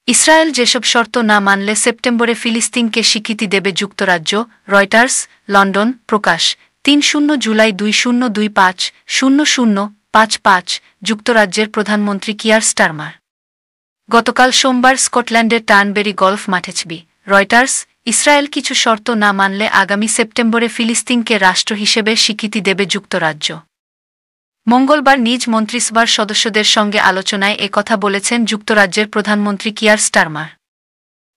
Israel যেসব শর্ত না মানলে সেপ্টেম্বরে ফিলিস্তিনকে স্বীকৃতি দেবে যুক্তরাজ্য। Reuters, London. প্রকাশ ৩ জুলাই ২০২৫-০০-৫৫। যুক্তরাজ্যের প্রধানমন্ত্রী কিয়ার স্টারমার গতকাল সোমবার স্কটল্যান্ডের টার্নবেরি গলফ মাঠে ছবি। রয়টার্স, ইসরায়েল কিছু শর্ত না মানলে আগামী সেপ্টেম্বরে ফিলিস্তিনকে রাষ্ট্র হিসেবে স্বীকৃতি দেবে যুক্তরাজ্য। মঙ্গলবার নিজ মন্ত্রিসভার সদস্যদের সঙ্গে আলোচনায় কথা বলেছেন যুক্তরাজ্যের প্রধানমন্ত্রী কিয়ার স্টারমার।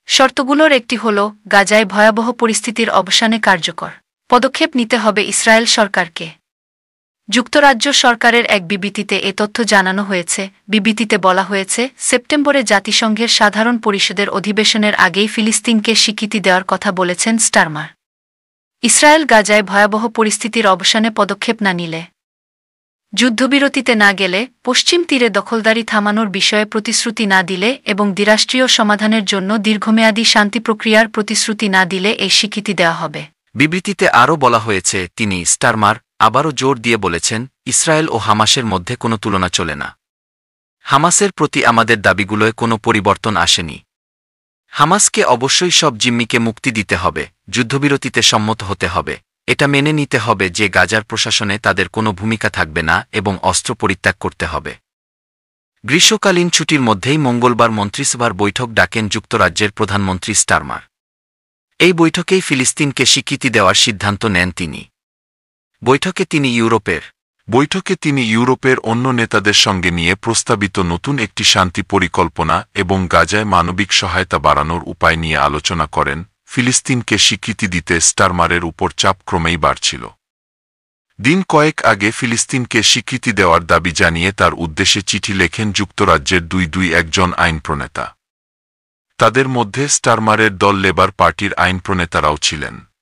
শর্তগুলোর একটি হল, গাজায় ভয়াবহ পরিস্থিতির অবসানে কার্যকর পদক্ষেপ নিতে হবে ইসরায়েল সরকারকে। যুক্তরাজ্য সরকারের এক বিবৃতিতে এ তথ্য জানানো হয়েছে। বিবৃতিতে বলা হয়েছে, সেপ্টেম্বরে জাতিসংঘের সাধারণ পরিষদের অধিবেশনের আগেই ফিলিস্তিনকে স্বীকৃতি দেওয়ার কথা বলেছেন স্টারমার। ইসরায়েল গাজায় ভয়াবহ পরিস্থিতির অবসানে পদক্ষেপ না নিলে, যুদ্ধবিরতিতে না গেলে, পশ্চিম তীরে দখলদারি থামানোর বিষয়ে প্রতিশ্রুতি না দিলে এবং দ্বিরাষ্ট্রীয় সমাধানের জন্য দীর্ঘমেয়াদী শান্তি প্রক্রিয়ার প্রতিশ্রুতি না দিলে এই স্বীকৃতি দেওয়া হবে। বিবৃতিতে আরও বলা হয়েছে, তিনি স্টারমার আবারও জোর দিয়ে বলেছেন, ইসরায়েল ও হামাসের মধ্যে কোনো তুলনা চলে না। হামাসের প্রতি আমাদের দাবিগুলোয় কোনো পরিবর্তন আসেনি। হামাসকে অবশ্যই সব জিম্মিকে মুক্তি দিতে হবে, যুদ্ধবিরতিতে সম্মত হতে হবে, এটা মেনে নিতে হবে যে গাজার প্রশাসনে তাদের কোনো ভূমিকা থাকবে না এবং অস্ত্র পরিত্যাগ করতে হবে। গ্রীষ্মকালীন ছুটির মধ্যেই মঙ্গলবার মন্ত্রিসভার বৈঠক ডাকেন যুক্তরাজ্যের প্রধানমন্ত্রী স্টারমার। এই বৈঠকেই ফিলিস্তিনকে স্বীকৃতি দেওয়ার সিদ্ধান্ত নেন তিনি। বৈঠকে তিনি ইউরোপের অন্য নেতাদের সঙ্গে নিয়ে প্রস্তাবিত নতুন একটি শান্তি পরিকল্পনা এবং গাজায় মানবিক সহায়তা বাড়ানোর উপায় নিয়ে আলোচনা করেন। ফিলিস্তিনকে স্বীকৃতি দিতে স্টারমারের উপর চাপ ক্রমেই বাড়ছিল। দিন কয়েক আগে ফিলিস্তিনকে স্বীকৃতি দেওয়ার দাবি জানিয়ে তার উদ্দেশ্যে চিঠি লেখেন যুক্তরাজ্যের একজন আইন প্রণেতা। তাদের মধ্যে স্টারমারের দল লেবার পার্টির আইন প্রণেতারাও ছিলেন।